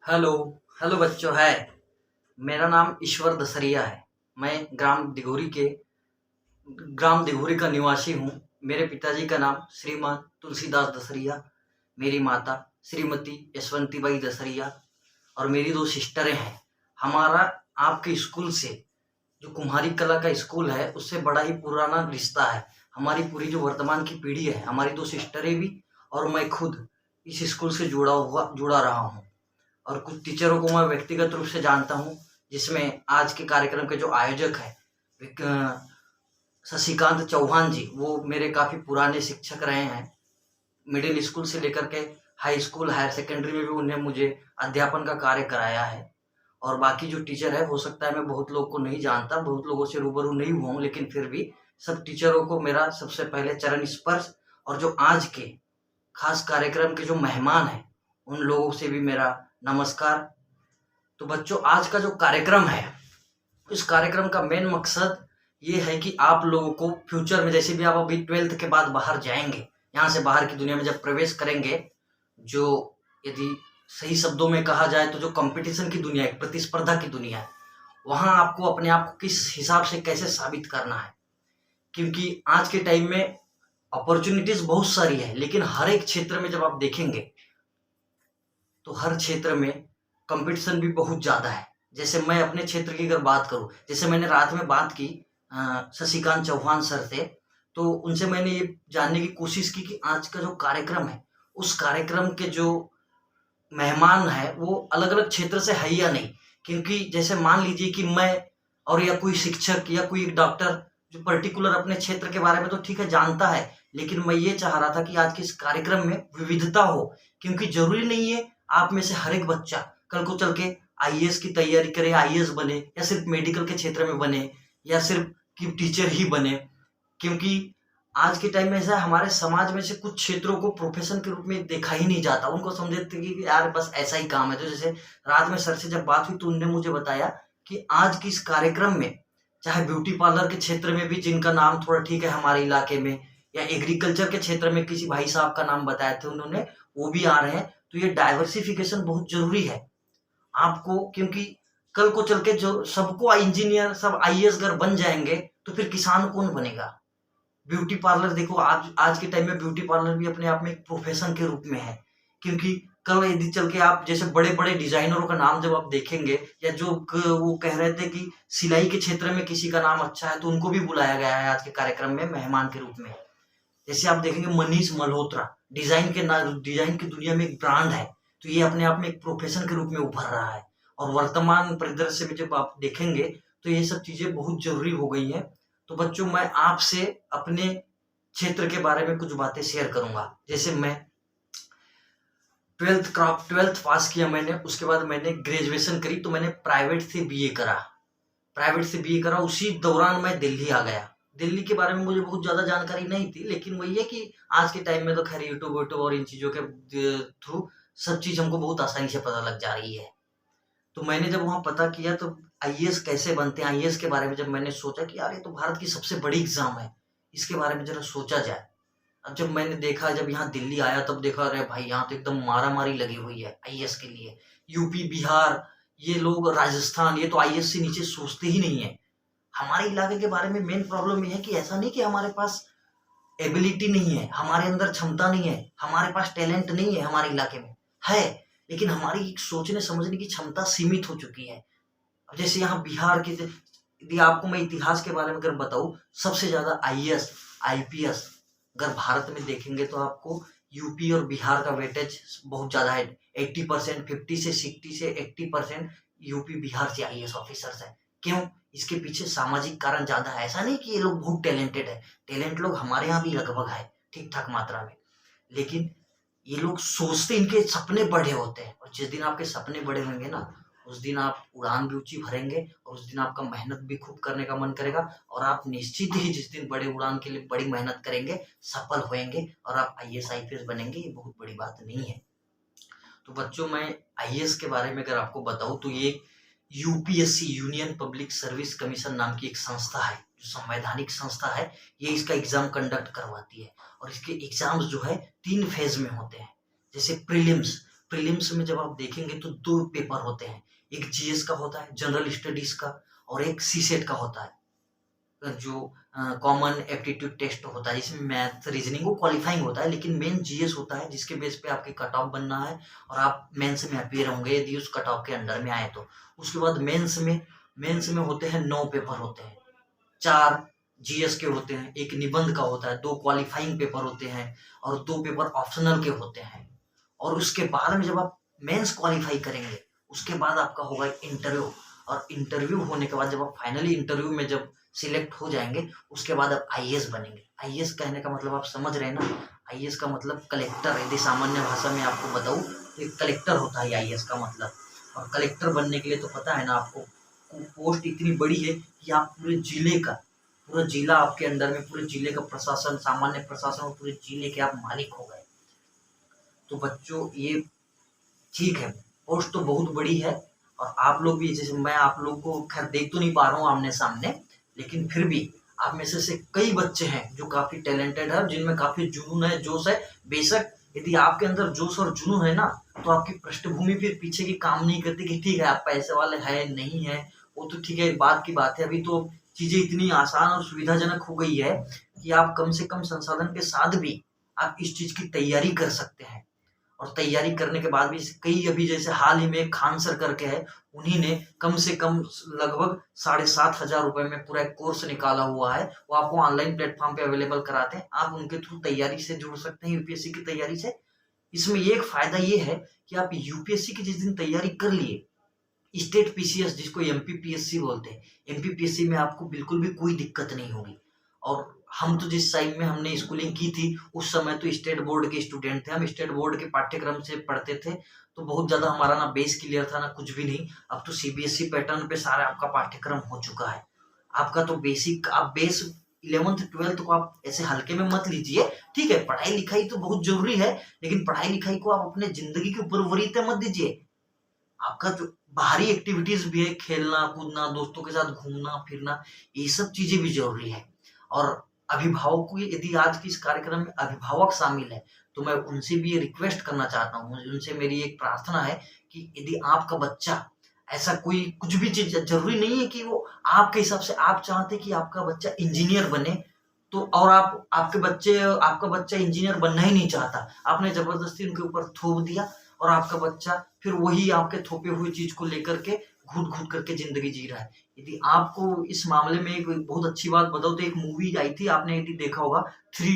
Hello. Hello बच्चों। है मेरा नाम ईश्वर दसरिया है। मैं ग्राम दिघोरी का निवासी हूँ। मेरे पिताजी का नाम श्रीमान तुलसीदास दसरिया, मेरी माता श्रीमती यशवंतीबाई दसरिया और मेरी दो सिस्टरें हैं। हमारा आपके स्कूल से, जो कुम्हारी कला का स्कूल है, उससे बड़ा ही पुराना रिश्ता है। हमारी पूरी जो वर्तमान की पीढ़ी है, हमारी दो सिस्टरें भी और मैं खुद इस स्कूल से जुड़ा रहा हूँ। और कुछ टीचरों को मैं व्यक्तिगत रूप से जानता हूँ, जिसमें आज के कार्यक्रम के जो आयोजक हैं शशिकांत चौहान जी, वो मेरे काफ़ी पुराने शिक्षक रहे हैं। मिडिल स्कूल से लेकर के हाई स्कूल, हायर सेकेंडरी में भी उन्हें मुझे अध्यापन का कार्य कराया है। और बाकी जो टीचर है, हो सकता है मैं बहुत लोग को नहीं जानता, बहुत लोगों से रूबरू नहीं हुआ हूँ, लेकिन फिर भी सब टीचरों को मेरा सबसे पहले चरण स्पर्श। और जो आज के खास कार्यक्रम के जो मेहमान हैं, उन लोगों से भी मेरा नमस्कार। तो बच्चों, आज का जो कार्यक्रम है, इस कार्यक्रम का मेन मकसद ये है कि आप लोगों को फ्यूचर में, जैसे भी आप अभी 12th के बाद बाहर जाएंगे, यहाँ से बाहर की दुनिया में जब प्रवेश करेंगे, जो यदि सही शब्दों में कहा जाए तो जो कंपटीशन की दुनिया है, प्रतिस्पर्धा की दुनिया है, वहाँ आपको अपने आप को किस हिसाब से कैसे साबित करना है। क्योंकि आज के टाइम में अपॉर्चुनिटीज बहुत सारी है, लेकिन हर एक क्षेत्र में जब आप देखेंगे तो हर क्षेत्र में कंपटीशन भी बहुत ज़्यादा है। जैसे मैं अपने क्षेत्र की अगर बात करूँ, जैसे मैंने रात में बात की शशिकांत चौहान सर से, तो उनसे मैंने ये जानने की कोशिश की कि आज का जो कार्यक्रम है, उस कार्यक्रम के जो मेहमान है वो अलग अलग क्षेत्र से है या नहीं। क्योंकि जैसे मान लीजिए कि मैं और या कोई शिक्षक या कोई डॉक्टर जो पर्टिकुलर अपने क्षेत्र के बारे में तो ठीक है जानता है, लेकिन मैं ये चाह रहा था कि आज के इस कार्यक्रम में विविधता हो। क्योंकि जरूरी नहीं है आप में से हर एक बच्चा कल को चल के आईएएस की तैयारी करे, आईएएस बने, या सिर्फ मेडिकल के क्षेत्र में बने, या सिर्फ कि टीचर ही बने। क्योंकि आज के टाइम में ऐसा है, हमारे समाज में से कुछ क्षेत्रों को प्रोफेशन के रूप में देखा ही नहीं जाता। उनको समझते कि यार बस ऐसा ही काम है। तो जैसे रात में सर से जब बात हुई तो उन्होंने मुझे बताया कि आज की इस कार्यक्रम में, चाहे ब्यूटी पार्लर के क्षेत्र में भी जिनका नाम थोड़ा ठीक है हमारे इलाके में, या एग्रीकल्चर के क्षेत्र में किसी भाई साहब का नाम बताए थे उन्होंने, वो भी आ रहे हैं। तो ये डाइवर्सिफिकेशन बहुत जरूरी है आपको। क्योंकि कल को चल के जो सबको इंजीनियर, सब आईएएस अगर बन जाएंगे तो फिर किसान कौन बनेगा। ब्यूटी पार्लर देखो, आज के टाइम में ब्यूटी पार्लर भी अपने आप में एक प्रोफेशन के रूप में है। क्योंकि कल यदि चल के आप जैसे बड़े बड़े डिजाइनरों का नाम जब आप देखेंगे, या जो वो कह रहे थे कि सिलाई के क्षेत्र में किसी का नाम अच्छा है, तो उनको भी बुलाया गया है आज के कार्यक्रम में मेहमान के रूप में। जैसे आप देखेंगे मनीष मल्होत्रा, डिजाइन की दुनिया में एक ब्रांड है, तो ये अपने आप में एक प्रोफेशन के रूप में उभर रहा है। और वर्तमान परिदृश्य में जब आप देखेंगे तो ये सब चीजें बहुत जरूरी हो गई हैं। तो बच्चों, मैं आपसे अपने क्षेत्र के बारे में कुछ बातें शेयर करूंगा। जैसे मैं ट्वेल्थ पास किया मैंने, उसके बाद मैंने ग्रेजुएशन करी, तो मैंने प्राइवेट से बीए करा। उसी दौरान मैं दिल्ली आ गया। दिल्ली के बारे में मुझे बहुत ज्यादा जानकारी नहीं थी, लेकिन वही है कि आज के टाइम में तो खैर यूट्यूब वूट्यूब और इन चीजों के थ्रू सब चीज हमको बहुत आसानी से पता लग जा रही है। तो मैंने जब वहाँ पता किया तो आईएएस कैसे बनते हैं, आईएएस के बारे में जब मैंने सोचा कि यार ये तो भारत की सबसे बड़ी एग्जाम है, इसके बारे में जरा सोचा जाए। अब जब मैंने देखा, जब यहाँ दिल्ली आया तब देखा, अरे भाई यहाँ तो एकदम मारा मारी लगी हुई है आईएएस के लिए। यूपी, बिहार, ये लोग राजस्थान, ये तो आईएएस से नीचे सोचते ही नहीं है। हमारे इलाके के बारे में मेन प्रॉब्लम ये है कि ऐसा नहीं कि हमारे पास एबिलिटी नहीं है, हमारे अंदर क्षमता नहीं है, हमारे पास टैलेंट नहीं है, हमारे इलाके में है, लेकिन हमारी सोचने समझने की क्षमता सीमित हो चुकी है। अब जैसे यहाँ बिहार की, यदि आपको मैं इतिहास के बारे में अगर बताऊं, सबसे ज्यादा आईएएस आईपीएस अगर भारत में देखेंगे तो आपको यूपी और बिहार का वेटेज बहुत ज्यादा है। 80%, 50 से 60 से 80% यूपी बिहार से आईएएस ऑफिसर्स है। क्यों? इसके पीछे सामाजिक कारण ज्यादा है। ऐसा नहीं कि ये लोग बहुत टैलेंटेड है, टैलेंट लोग हमारे यहाँ भी लगभग है ठीक ठाक मात्रा में, लेकिन ये लोग सोचते, इनके सपने बड़े होते हैं। और जिस दिन आपके सपने बड़े होंगे ना, उस दिन आप उड़ान भी ऊंची भरेंगे, और उस दिन आपका मेहनत भी खूब करने का मन करेगा, और आप निश्चित ही जिस दिन बड़े उड़ान के लिए बड़ी मेहनत करेंगे, सफल होएंगे और आप आईएएस आईपीएस बनेंगे। ये बहुत बड़ी बात नहीं है। तो बच्चों, मैं आईएएस के बारे में अगर आपको बताऊं तो ये UPSC, union public service commission नाम की एक संस्था है, जो संवैधानिक संस्था है। ये इसका एग्जाम कंडक्ट करवाती है, और इसके एग्जाम्स जो है 3 फेज में होते हैं। जैसे प्रीलिम्स, प्रीलिम्स में जब आप देखेंगे तो 2 पेपर होते हैं। एक जीएस का होता है, जनरल स्टडीज़ का, और एक सीसेट का होता है। जो कॉमन एप्टीट्यूड टेस्ट होता है जिसमें मैथ रीजनिंग वो क्वालिफाइंग होता है, लेकिन मेन जीएस होता है जिसके बेस पे आपकी कट ऑफ बनना है और आप मेंस में अपीयर होंगे यदि उस कट ऑफ के अंडर में आए तो। उसके बाद मेंस में होते हैं 9 पेपर होते हैं। 4 जीएस के होते हैं, एक निबंध का होता है, 2 क्वालिफाइंग पेपर होते हैं और 2 पेपर ऑप्शनल के होते हैं। और उसके बाद में जब आप मेंस क्वालिफाई करेंगे उसके बाद आपका होगा इंटरव्यू, और इंटरव्यू होने के बाद जब आप फाइनली इंटरव्यू में जब सिलेक्ट हो जाएंगे उसके बाद आप आईएएस बनेंगे। आईएएस कहने का मतलब आप समझ रहे हैं ना, आईएएस का मतलब कलेक्टर, यदि सामान्य भाषा में आपको बताऊं तो एक कलेक्टर होता है आईएएस का मतलब। और कलेक्टर बनने के लिए तो पता है ना आपको, पोस्ट इतनी बड़ी है कि आप पूरे जिले का, पूरा जिला आपके अंदर में, पूरे जिले का प्रशासन, सामान्य प्रशासन और पूरे जिले के आप मालिक हो गए। तो बच्चों ये ठीक है, पोस्ट तो बहुत बड़ी है और आप लोग भी, जैसे मैं आप लोग को खैर देख तो नहीं पा रहा हूँ आमने सामने, लेकिन फिर भी आप में से कई बच्चे हैं जो काफी टैलेंटेड है, जिनमें काफी जुनून है, जोश है। बेशक यदि आपके अंदर जोश और जुनून है ना तो आपकी पृष्ठभूमि फिर पीछे की काम नहीं करती कि ठीक है आप पैसे वाले हैं नहीं है, वो तो ठीक है, एक बात की बात है। अभी तो चीजें इतनी आसान और सुविधाजनक हो गई है कि आप कम से कम संसाधन के साथ भी आप इस चीज की तैयारी कर सकते हैं। और तैयारी करने के बाद भी कई, अभी जैसे हाल ही में खान सर करके है, उन्हीं ने कम से कम लगभग 7,500 रुपए में पूरा एक कोर्स निकाला हुआ है, वो आपको ऑनलाइन प्लेटफॉर्म पे अवेलेबल कराते हैं। आप उनके थ्रू तैयारी से जुड़ सकते हैं, यूपीएससी की तैयारी से। इसमें ये एक फायदा ये है कि आप यूपीएससी की जिस दिन तैयारी कर लिए, स्टेट पीसीएस जिसको एमपीपीएससी बोलते हैं, एमपीपीएससी में आपको बिल्कुल भी कोई दिक्कत नहीं होगी। और हम तो जिस टाइम में हमने स्कूलिंग की थी उस समय तो स्टेट बोर्ड के स्टूडेंट थे, हम स्टेट बोर्ड के पाठ्यक्रम से पढ़ते थे, तो बहुत ज्यादा हमारा ना बेस क्लियर था ना कुछ भी नहीं। अब तो सीबीएसई पैटर्न पे सारा आपका पाठ्यक्रम हो चुका है। आपका तो बेसिक, आप बेस 11th-12th को आप ऐसे हल्के में मत लीजिए। ठीक है, पढ़ाई लिखाई तो बहुत जरूरी है, लेकिन पढ़ाई लिखाई को आप अपने जिंदगी के ऊपर वरीयता मत दीजिए। आपका जो बाहरी एक्टिविटीज भी है, खेलना कूदना, दोस्तों के साथ घूमना फिरना, ये सब चीजें भी जरूरी है। और अभिभावक को, यदि आज के इस कार्यक्रम में अभिभावक शामिल है तो मैं उनसे भी ये रिक्वेस्ट करना चाहता हूँ, उनसे मेरी एक प्रार्थना है कि यदि आपका बच्चा ऐसा कोई कुछ भी चीज, जरूरी नहीं है कि वो आपके हिसाब से, आप चाहते कि आपका बच्चा इंजीनियर बने तो, और आपका बच्चा इंजीनियर बनना ही नहीं चाहता, आपने जबरदस्ती उनके ऊपर थोप दिया और आपका बच्चा फिर वही आपके थोपे हुए चीज को लेकर के घुट घुट करके जिंदगी जी रहा है। यदि आपको इस मामले में एक बहुत अच्छी बात बताओ तो एक मूवी आई थी, आपने यदि देखा होगा, थ्री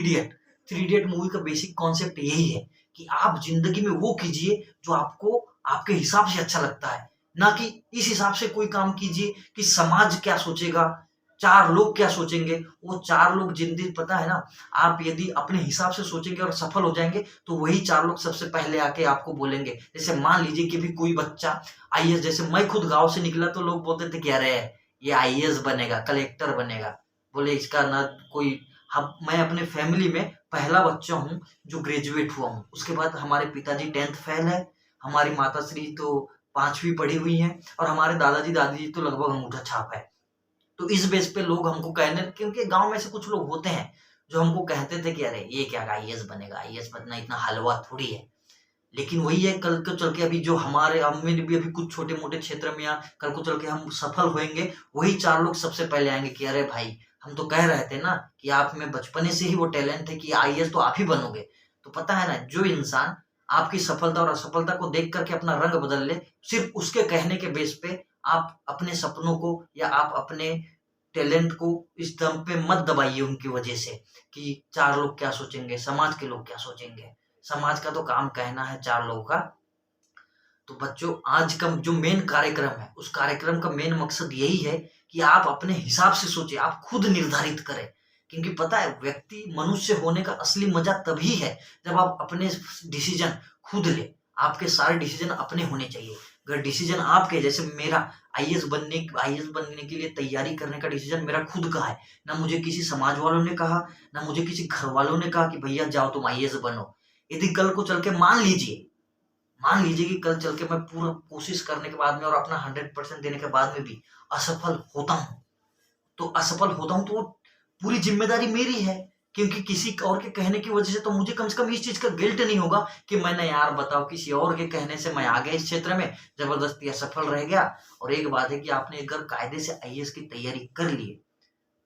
इडियट मूवी का बेसिक कॉन्सेप्ट यही है कि आप जिंदगी में वो कीजिए जो आपको आपके हिसाब से अच्छा लगता है, ना कि इस हिसाब से कोई काम कीजिए कि समाज क्या सोचेगा, 4 लोग क्या सोचेंगे। वो 4 लोग जिंदगी, पता है ना, आप यदि अपने हिसाब से सोचेंगे और सफल हो जाएंगे तो वही 4 लोग सबसे पहले आके आपको बोलेंगे। जैसे मान लीजिए कि भी कोई बच्चा आईएएस, जैसे मैं खुद गांव से निकला तो लोग बोलते थे कि अरे ये आईएएस बनेगा, कलेक्टर बनेगा, बोले इसका ना कोई। हम, मैं अपने फैमिली में पहला बच्चा हूँ जो ग्रेजुएट हुआ हूँ। उसके बाद हमारे पिताजी 10th फेल है, हमारी माताश्री तो 5वीं पढ़ी हुई है और हमारे दादाजी दादी तो लगभग अंगूठा छाप है। तो इस बेस पे लोग हमको कहने, क्योंकि गांव में से कुछ लोग होते हैं जो हमको कहते थे कि अरे ये क्या आईएएस बनेगा, आईएएस बनना इतना हलवा थोड़ी है। लेकिन वही है, कल को चल के अभी जो हमारे हम में भी अभी कुछ छोटे मोटे क्षेत्र में, या कल को चल के हम सफल होंगे, वही 4 लोग सबसे पहले आएंगे कि अरे भाई हम तो कह रहे थे ना कि आप में बचपने से ही वो टैलेंट है कि आईएएस तो आप ही बनोगे। तो पता है ना, जो इंसान आपकी सफलता और असफलता को देख करके अपना रंग बदल ले, सिर्फ उसके कहने के बेस पे आप अपने सपनों को या आप अपने टैलेंट को इस दम पे मत दबाइए उनकी वजह से कि 4 लोग क्या सोचेंगे, समाज के लोग क्या सोचेंगे। समाज का तो काम कहना है 4 लोगों का। तो बच्चों, आज का जो मेन कार्यक्रम है उस कार्यक्रम का मेन मकसद यही है कि आप अपने हिसाब से सोचिए, आप खुद निर्धारित करें। क्योंकि पता है, व्यक्ति मनुष्य होने का असली मजा तभी है जब आप अपने डिसीजन खुद ले। आपके सारे डिसीजन अपने होने चाहिए। अगर डिसीजन आपके, जैसे मेरा आईएएस बनने के लिए तैयारी करने का डिसीजन मेरा खुद का है, ना मुझे किसी समाज वालों ने कहा, ना मुझे किसी घर वालों ने कहा कि भैया जाओ तुम आईएएस बनो। यदि कल को चल के मान लीजिए कि कल चल के मैं पूरा कोशिश करने के बाद में और अपना 100% देने के बाद में भी असफल होता हूँ, तो वो पूरी जिम्मेदारी मेरी है क्योंकि किसी और के कहने की वजह से तो मुझे कम से कम इस चीज का गिल्ट नहीं होगा कि मैंने यार बताओ किसी और के कहने से मैं आ गया इस क्षेत्र में, जबरदस्ती असफल रह गया। और एक बात है कि आपने अगर कायदे से आईएएस की तैयारी कर ली है,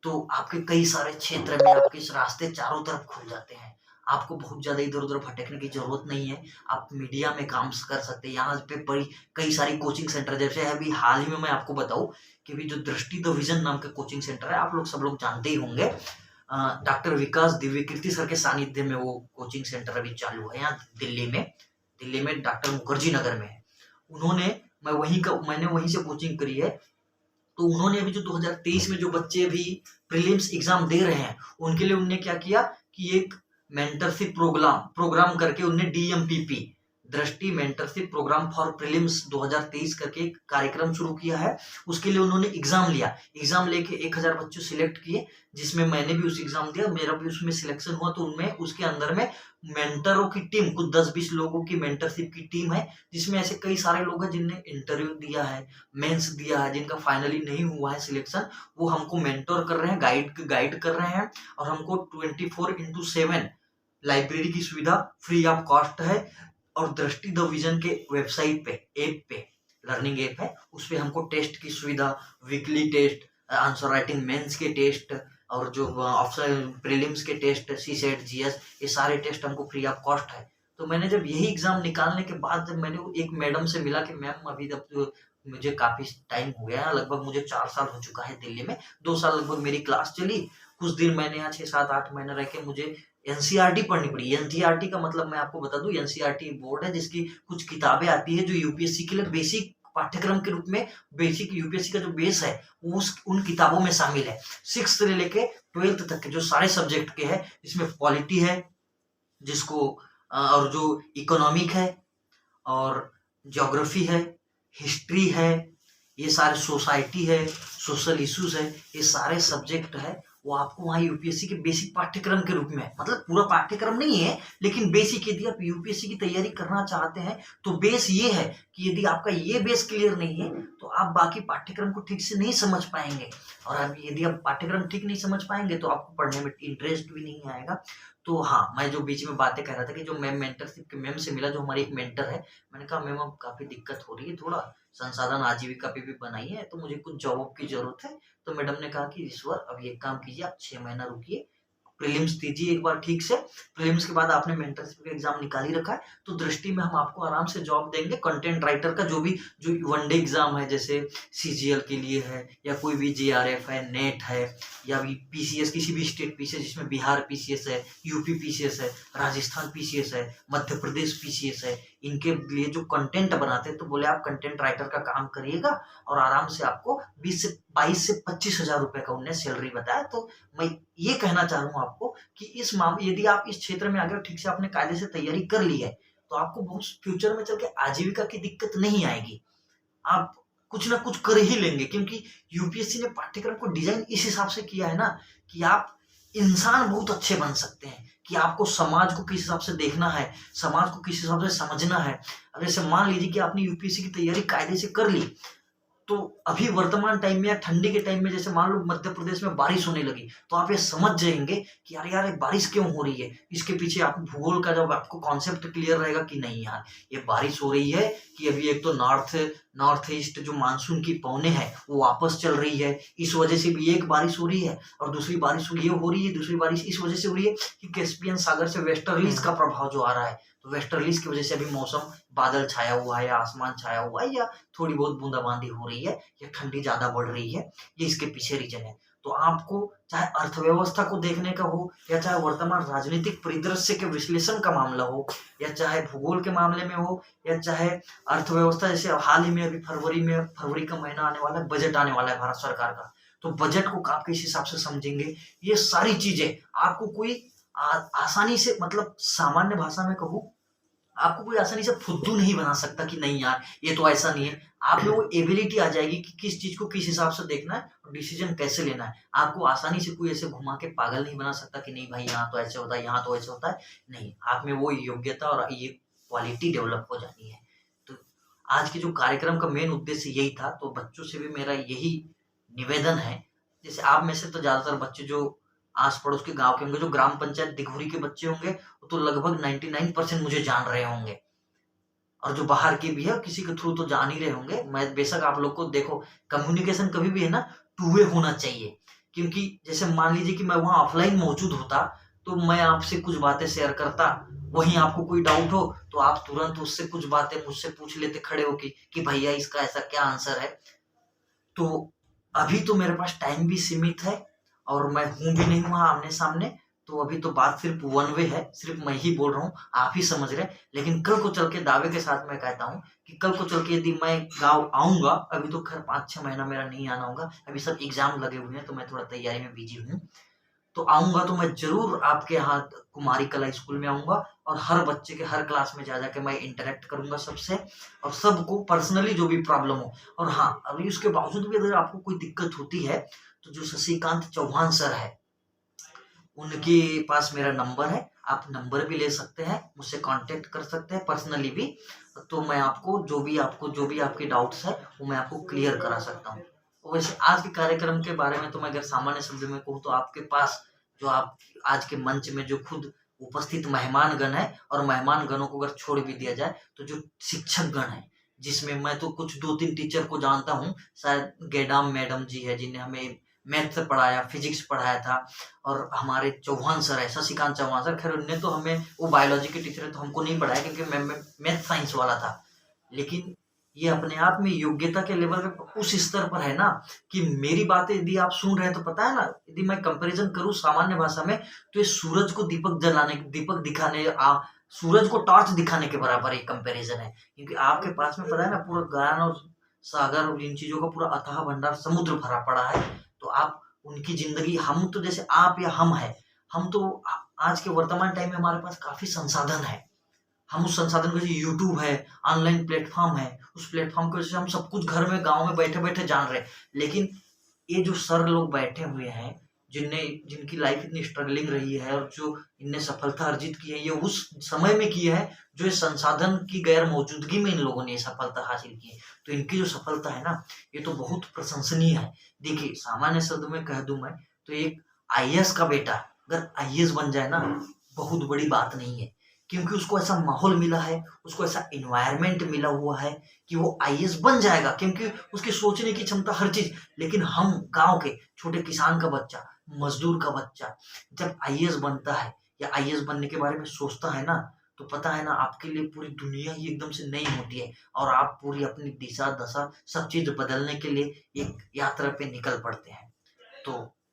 तो आपके कई सारे क्षेत्र में आपके इस रास्ते चारों तरफ खुल जाते हैं। आपको बहुत ज्यादा इधर उधर भटकने की जरूरत नहीं है। आप मीडिया में काम कर सकते हैं। यहाँ पे बड़ी कई सारी कोचिंग सेंटर, जैसे अभी हाल ही में मैं आपको बताऊं कि भी जो दृष्टि द विजन नाम का कोचिंग सेंटर है, आप लोग सब लोग जानते ही होंगे। डॉक्टर विकास दिव्यकीर्ति सर के सानिध्य में वो कोचिंग सेंटर अभी चालू है यहाँ दिल्ली में डॉक्टर मुखर्जी नगर में है। मैंने वहीं से कोचिंग करी है। तो उन्होंने अभी जो 2023 में जो बच्चे अभी प्रीलिम्स एग्जाम दे रहे हैं, उनके लिए उन्होंने क्या किया कि एक मेंटरशिप प्रोग्राम करके उन्होंने डीएमपीपी, दृष्टि मेंटरशिप प्रोग्राम फॉर प्रीलिम्स 2023 करके एक कार्यक्रम शुरू किया है। उसके लिए उन्होंने एग्जाम लेके 1000 बच्चों सिलेक्ट किए, जिसमें मैंने भी उस एग्जाम दिया, मेरा भी उसमें सिलेक्शन हुआ। तो उनमें उसके अंदर में मेंटरों की टीम, कुछ 10-20 लोगों की मेंटरशिप की टीम है, जिसमें ऐसे कई सारे लोग हैं जिनने इंटरव्यू दिया है, मेंस दिया है, जिनका फाइनली नहीं हुआ है सिलेक्शन। वो हमको मेंटर कर रहे हैं, गाइड कर रहे हैं, और हमको 24/7 लाइब्रेरी की सुविधा फ्री ऑफ कॉस्ट है। और दृष्टि द विजन के वेबसाइट पे, ऐप पे, लर्निंग ऐप है, उस पे हमको टेस्ट की सुविधा, weekly test, answer writing mains के टेस्ट, और जो ऑप्शनल प्रीलिम्स के टेस्ट, सीसेट, जीएस, ये सारे टेस्ट हमको फ्री ऑफ कॉस्ट है। तो मैंने जब यही एग्जाम निकालने के बाद जब मैंने एक मैडम से मिला कि मैम अभी जब मुझे काफी टाइम हो गया, लगभग मुझे 4 साल हो चुका है दिल्ली में, 2 साल लगभग मेरी क्लास चली, कुछ दिन मैंने यहाँ 6-7-8 महीने रह के मुझे एनसीईआरटी पढ़नी पड़ी। एनसीईआरटी का मतलब मैं आपको बता दूं, एनसीईआरटी बोर्ड है जिसकी कुछ किताबें आती है जो यूपीएससी के लिए बेसिक पाठ्यक्रम के रूप में, बेसिक यूपीएससी का जो बेस है वो उन किताबों में शामिल है। 6th से लेके 12th तक के जो सारे सब्जेक्ट के हैं, जिसमें पॉलिटी है, जिसको और जो इकोनॉमिक है, और ज्योग्राफी है, हिस्ट्री है, ये सारे सोसाइटी है, सोशल इश्यूज है, ये सारे सब्जेक्ट है, वो आपको वहाँ यूपीएससी के बेसिक पाठ्यक्रम के रूप में है। मतलब पूरा पाठ्यक्रम नहीं है, लेकिन बेसिक, यदि आप यूपीएससी की तैयारी करना चाहते हैं तो बेस ये है कि यदि आपका ये बेस क्लियर नहीं है तो आप बाकी पाठ्यक्रम को ठीक से नहीं समझ पाएंगे, और यदि आप पाठ्यक्रम ठीक नहीं समझ पाएंगे तो आपको पढ़ने में इंटरेस्ट भी नहीं आएगा। तो हाँ, मैं जो बीच में बातें कह रहा था कि जो मैं मेंटरशिप के मैम से मिला, जो हमारी एक मेंटर है, मैंने कहा मैम अब काफी दिक्कत हो रही है, थोड़ा संसाधन आजीविका पे भी बनाई है, तो मुझे कुछ जॉब की जरूरत है। तो मैडम ने कहा कि ईश्वर अब ये काम कीजिए, आप 6 महीना रुकिए, प्रीलिम्स दीजिए एक बार ठीक से, प्रीलिम्स के बाद आपने मेंटरशिप का एग्जाम निकाल ही रखा है, तो दृष्टि में हम आपको आराम से जॉब देंगे। कंटेंट राइटर का जो 1 डे एग्जाम है, जैसे सीजीएल के लिए है, या कोई भी जेआरएफ है, नेट है, या भी पीसीएस, किसी भी स्टेट पीसीएस, जिसमें बिहार पीसीएस है, यूपी पीसीएस है, राजस्थान पीसीएस है, मध्य प्रदेश पीसीएस है, इनके लिए जो कंटेंट बनाते हैं, तो बोले आप कंटेंट राइटर का काम करिएगा और आराम से आपको 22 से 25 हजार रुपए का उन्हें सैलरी बताया। तो मैं ये कहना चाह रहा हूँ आपको कि इस मामले, यदि आप इस क्षेत्र में अगर ठीक से आपने कायदे से तैयारी कर ली है, तो आपको बहुत फ्यूचर में चल के आजीविका की दिक्कत नहीं आएगी। आप कुछ ना कुछ कर ही लेंगे, क्योंकि यूपीएससी ने पाठ्यक्रम को डिजाइन इस हिसाब से किया है ना कि आप इंसान बहुत अच्छे बन सकते हैं, कि आपको समाज को किस हिसाब से देखना है, समाज को किस हिसाब से समझना है। अब जैसे मान लीजिए कि आपने यूपीएससी की तैयारी कायदे से कर ली, तो अभी वर्तमान टाइम में या ठंडी के टाइम में, जैसे मान लो मध्य प्रदेश में बारिश होने लगी, तो आप ये समझ जाएंगे कि यार यार ये बारिश क्यों हो रही है। इसके पीछे आप भूगोल का जब आपको कॉन्सेप्ट क्लियर रहेगा कि नहीं यार ये बारिश हो रही है, कि अभी एक तो नॉर्थ ईस्ट जो मानसून की पवने हैं वो वापस चल रही है, इस वजह से भी एक बारिश हो रही है, और दूसरी बारिश ये हो रही है, दूसरी बारिश इस वजह से हो रही है कि कैस्पियन सागर से वेस्टर्लीज का प्रभाव जो आ रहा है, तो वेस्टर्लीज की वजह से अभी मौसम बादल छाया हुआ है, या आसमान छाया हुआ है, या थोड़ी बहुत बूंदाबांदी हो रही है, या ठंडी ज्यादा बढ़ रही है, ये इसके पीछे रीजन है। तो आपको चाहे अर्थव्यवस्था को देखने का हो, या चाहे वर्तमान राजनीतिक परिदृश्य के विश्लेषण का मामला हो, या चाहे भूगोल के मामले में हो, या चाहे अर्थव्यवस्था, जैसे हाल ही में अभी फरवरी का महीना आने वाला है, बजट आने वाला है भारत सरकार का, तो बजट को आप किस हिसाब से समझेंगे, ये सारी चीजें आपको कोई आसानी से, मतलब सामान्य भाषा में कहूँ, आपको कोई आसानी से फुद्दू नहीं बना सकता कि नहीं यार ये तो ऐसा नहीं है। आप में वो एबिलिटी आ जाएगी कि किस चीज को किस हिसाब से देखना है और डिसीजन कैसे लेना है। आपको आसानी से कोई ऐसे घुमा के पागल नहीं बना सकता कि नहीं भाई यहाँ तो ऐसे होता है, यहाँ तो ऐसे होता है। नहीं, आप में वो योग्यता और ये क्वालिटी डेवलप हो जानी है। तो आज के जो कार्यक्रम का मेन उद्देश्य यही था। तो बच्चों से भी मेरा यही निवेदन है, जैसे आप में से तो ज्यादातर बच्चे जो आस पड़ोस के गांव के होंगे, जो ग्राम पंचायत दिघोरी के बच्चे होंगे वो तो लगभग 99% मुझे जान रहे होंगे, और जो बाहर के भी है किसी के थ्रू तो जान ही रहे होंगे। मैं बेशक आप लोग को देखो, कम्युनिकेशन कभी भी है ना टू वे होना चाहिए, क्योंकि जैसे मान लीजिए कि मैं वहां ऑफलाइन मौजूद होता तो मैं आपसे कुछ बातें शेयर करता, वहीं आपको कोई डाउट हो तो आप तुरंत उससे कुछ बातें मुझसे पूछ लेते खड़े होके कि भैया इसका ऐसा क्या आंसर है। तो अभी तो मेरे पास टाइम भी सीमित है और मैं हूं भी नहीं वहां आमने सामने, तो अभी तो बात सिर्फ वन वे है, सिर्फ मैं ही बोल रहा हूँ, आप ही समझ रहे हैं। लेकिन कल को चल के दावे के साथ मैं कहता हूँ कि कल को चल के यदि मैं गाँव आऊंगा, अभी तो खैर 5-6 महीना मेरा नहीं आना होगा, अभी सब एग्जाम लगे हुए हैं तो मैं थोड़ा तैयारी में बिजी हूँ। तो आऊंगा तो मैं जरूर आपके यहाँ कुमारी कला स्कूल में आऊंगा, और हर बच्चे के हर क्लास में जा जाके मैं इंटरेक्ट करूंगा सबसे, और सबको पर्सनली जो भी प्रॉब्लम हो। और हाँ, अभी उसके बावजूद भी अगर आपको कोई दिक्कत होती है तो जो शशिकांत चौहान सर है उनके पास मेरा नंबर है, आप नंबर भी ले सकते हैं, मुझसे कांटेक्ट कर सकते हैं पर्सनली भी। तो मैं आपको जो भी आपके डाउट्स है वो मैं आपको क्लियर करा सकता हूँ। वैसे आज के कार्यक्रम के बारे में तो मैं अगर सामान्य शब्द में कहूँ तो आपके पास जो आप आज के मंच में जो खुद उपस्थित मेहमान गण है, और मेहमान गणों को अगर छोड़ भी दिया जाए तो जो शिक्षक गण है, जिसमें मैं तो कुछ 2-3 टीचर को जानता हूँ, शायद गेडाम मैडम जी है जिन्हें हमें मैथ पढ़ाया, फिजिक्स पढ़ाया था, और हमारे चौहान सर है, शशिकांत चौहान सर, खैर उनने तो हमें, वो बायोलॉजी के टीचर है तो हमको नहीं पढ़ाया क्योंकि मैं मैथ साइंस वाला था। लेकिन ये अपने आप में योग्यता के लेवल पे उस स्तर पर है ना कि मेरी बातें यदि आप सुन रहे हैं तो पता है ना, यदि मैं कंपैरिजन करूं सामान्य भाषा में तो ये सूरज को दीपक दिखाने, सूरज को टॉर्च दिखाने के बराबर एक कंपैरिजन है। क्योंकि आपके पास में पता है ना पूरा ज्ञान और सागर और इन चीजों का पूरा अथाह भंडार समुद्र भरा पड़ा है। तो आप उनकी जिंदगी, हम तो जैसे आप या हम है, हम तो आज के वर्तमान टाइम में हमारे पास काफी संसाधन है, हम उस संसाधन को, जैसे यूट्यूब है, ऑनलाइन प्लेटफॉर्म है, उस प्लेटफॉर्म को जैसे हम सब कुछ घर में गांव में बैठे बैठे जान रहे हैं। लेकिन ये जो सर लोग बैठे हुए हैं, जिनकी लाइफ इतनी स्ट्रगलिंग रही है और जो इनने सफलता अर्जित की है, ये उस समय में की है जो इस संसाधन की गैर मौजूदगी में इन लोगों ने ये सफलता हासिल की है। तो इनकी जो सफलता है ना, ये तो बहुत प्रशंसनीय है। देखिए सामान्य शब्द में कह दूं मैं तो एक आईएएस का बेटा अगर आईएएस बन जाए ना, बहुत बड़ी बात नहीं है, क्योंकि उसको ऐसा माहौल मिला है, उसको ऐसा एनवायरनमेंट मिला हुआ है कि वो आईएएस बन जाएगा, क्योंकि उसकी सोचने की क्षमता हर चीज। लेकिन हम गांव के छोटे किसान का बच्चा, मजदूर का बच्चा जब आईएएस बनता है या आईएएस बनने के बारे में सोचता है ना, तो पता है ना आपके लिए पूरी दुनिया ही एकदम से नई होती है, और आप पूरी अपनी दिशा दशा सब चीज बदलने के लिए एक यात्रा पे निकल पड़ते हैं। तो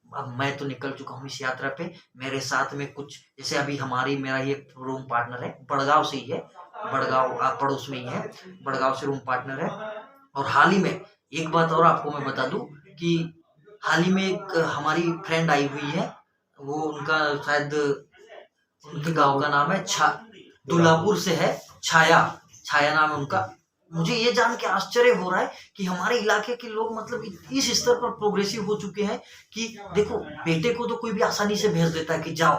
अब मैं तो निकल चुका हूँ इस यात्रा पे, मेरे साथ में कुछ, जैसे अभी मेरा ये रूम पार्टनर है, बड़गांव से ही है, बड़गांव पड़ोस में ही है, बड़गांव से रूम पार्टनर है। और हाल ही में एक बात और आपको मैं बता दूं कि हाल ही में एक हमारी फ्रेंड आई हुई है, वो उनका शायद उनके गांव का नाम है दुल्लापुर से है, छाया छाया नाम है उनका। मुझे ये जान के आश्चर्य हो रहा है कि हमारे इलाके के लोग मतलब इस स्तर पर प्रोग्रेसिव हो चुके हैं कि देखो, बेटे को तो कोई भी आसानी से भेज देता है कि जाओ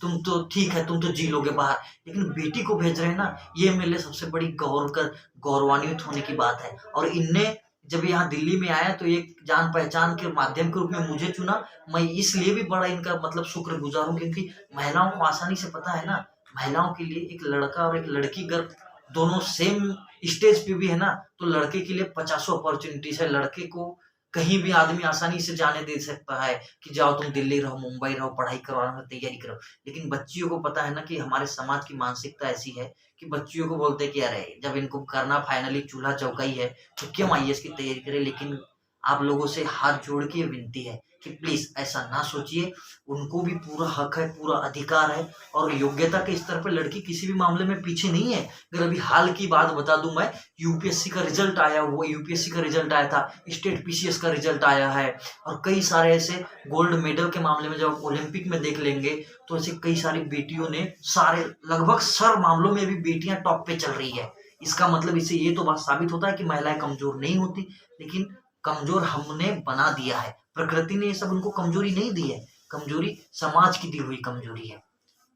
तुम तो ठीक है, तुम तो जी लोगे बाहर, लेकिन बेटी को भेज रहे हैं ना, ये मेरे लिए सबसे बड़ी गौरवान्वित होने की बात है। और इनने जब यहाँ दिल्ली में आया तो एक जान पहचान के माध्यम के रूप में मुझे चुना, मैं इसलिए भी बड़ा इनका मतलब शुक्रगुजार हूँ, क्योंकि महिलाओं को आसानी से पता है ना, महिलाओं के लिए एक लड़का और एक लड़की अगर दोनों सेम स्टेज पे भी है ना, तो लड़के के लिए 50 अपॉर्चुनिटीज है, लड़के को कहीं भी आदमी आसानी से जाने दे सकता है कि जाओ तुम दिल्ली रहो, मुंबई रहो, पढ़ाई करो, आराम से तैयारी करो। लेकिन बच्चियों को पता है ना कि हमारे समाज की मानसिकता ऐसी है कि बच्चियों को बोलते कि अरे जब इनको करना फाइनली चूल्हा चौका ही है तो क्यों आईएएस की तैयारी करे। लेकिन आप लोगों से हाथ जोड़ के विनती है कि प्लीज ऐसा ना सोचिए, उनको भी पूरा हक है, पूरा अधिकार है, और योग्यता के स्तर पर लड़की किसी भी मामले में पीछे नहीं है। अगर अभी हाल की बात बता दूं मैं, यूपीएससी का रिजल्ट आया, वो यूपीएससी का रिजल्ट आया था, स्टेट पीसीएस का रिजल्ट आया है, और कई सारे ऐसे गोल्ड मेडल के मामले में जब ओलंपिक में देख लेंगे तो ऐसे कई सारी बेटियों ने, सारे लगभग सर मामलों में भी बेटियां टॉप पे चल रही है। इसका मतलब इससे ये तो बात साबित होता है कि महिलाएं कमजोर नहीं होती, लेकिन कमजोर हमने बना दिया है, प्रकृति ने ये सब उनको कमजोरी नहीं दी है, कमजोरी समाज की दी हुई कमजोरी है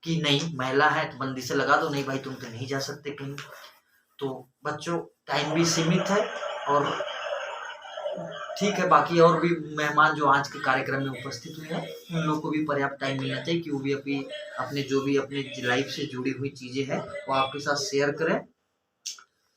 कि नहीं महिला है तो बंदी से लगा दो, नहीं भाई तुम तो नहीं जा सकते कहीं। तो बच्चों टाइम भी सीमित है और ठीक है, बाकी और भी मेहमान जो आज के कार्यक्रम में उपस्थित हुए हैं, उन लोगों को भी पर्याप्त टाइम मिलना चाहिए कि वो भी अपने जो भी अपने लाइफ से जुड़ी हुई चीज़ें हैं, वो आपके साथ शेयर करें।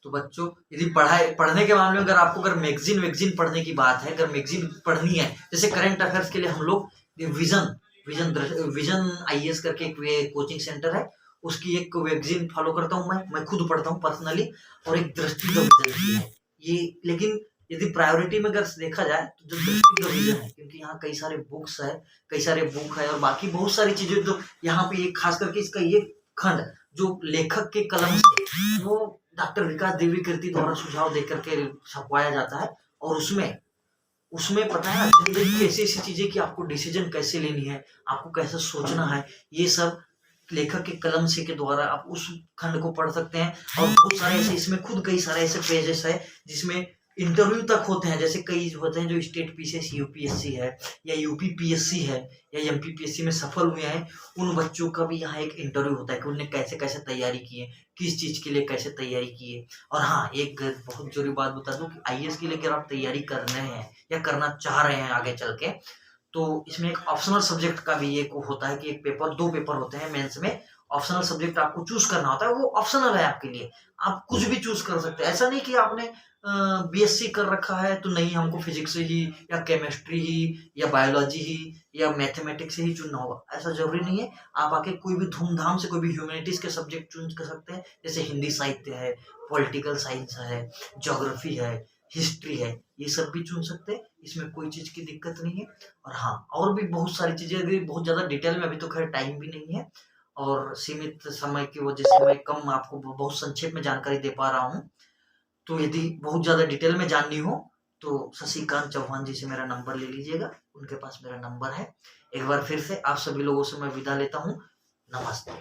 तो बच्चों, यदि पढ़ने के मामले में अगर मैगज़ीन पढ़ने की बात है, अगर मैगज़ीन पढ़नी है, जैसे करंट अफेयर्स के लिए हम लोग विज़न विज़न आईएएस करके एक कोचिंग सेंटर है, उसकी एक मैगज़ीन फॉलो करता हूँ मैं खुद पढ़ता हूँ पर्सनली, और एक दृष्टि द विज़न की है। ये लेकिन यदि प्रायोरिटी में अगर देखा जाए तो जो दृष्टि द विज़न है, क्योंकि यहाँ कई सारे बुक है और बाकी बहुत सारी चीज़ें जो यहाँ पे एक खास करके इसका ये खंड जो लेखक के कलम से वो डॉक्टर विकास देवी कीर्ति द्वारा सुझाव देकर के छपवाया जाता है। और उसमें उसमें पता है जिंदगी की ऐसी ऐसी चीजें कि आपको डिसीजन कैसे लेनी है, आपको कैसे सोचना है, ये सब लेखक के कलम से के द्वारा आप उस खंड को पढ़ सकते हैं। और बहुत सारे ऐसे इसमें खुद कई सारे ऐसे पेजेस है जिसमें इंटरव्यू तक होते हैं, जैसे कई होते हैं जो स्टेट पीसीएस यूपीएससी है या यूपी पीएससी है या एमपीपीएससी में सफल हुए हैं, उन बच्चों का भी यहाँ एक इंटरव्यू होता है कि उन्होंने कैसे कैसे तैयारी की है, किस चीज के लिए कैसे तैयारी की है। और हाँ, एक बहुत जरूरी बात बता दूं कि आईएएस के लिए अगर आप तैयारी कर रहे हैं या करना चाह रहे हैं आगे चल के, तो इसमें एक ऑप्शनल सब्जेक्ट का भी एक होता है कि एक पेपर, 2 पेपर होते हैं मेंस में। ऑप्शनल सब्जेक्ट आपको चूज करना होता है, वो ऑप्शनल है आपके लिए, आप कुछ भी चूज कर सकते हैं। ऐसा नहीं कि आपने बीएससी कर रखा है तो नहीं, हमको फिजिक्स ही या केमिस्ट्री ही या बायोलॉजी ही या मैथमेटिक्स ही चुनना होगा, ऐसा जरूरी नहीं है। आप आके कोई भी धूमधाम से कोई भी ह्यूमैनिटीज के सब्जेक्ट चूज कर सकते हैं, जैसे हिंदी साहित्य है, पॉलिटिकल साइंस है, ज्योग्राफी है, हिस्ट्री है, ये सब भी चुन सकते हैं, इसमें कोई चीज की दिक्कत नहीं है। और हाँ, और भी बहुत सारी चीजें, अभी बहुत ज्यादा डिटेल में अभी तो खैर टाइम भी नहीं है और सीमित समय की वजह से मैं कम आपको बहुत संक्षेप में जानकारी दे पा रहा हूँ। तो यदि बहुत ज्यादा डिटेल में जाननी हो तो शशिकांत चौहान जी से मेरा नंबर ले लीजिएगा, उनके पास मेरा नंबर है। एक बार फिर से आप सभी लोगों से मैं विदा लेता हूँ। नमस्ते।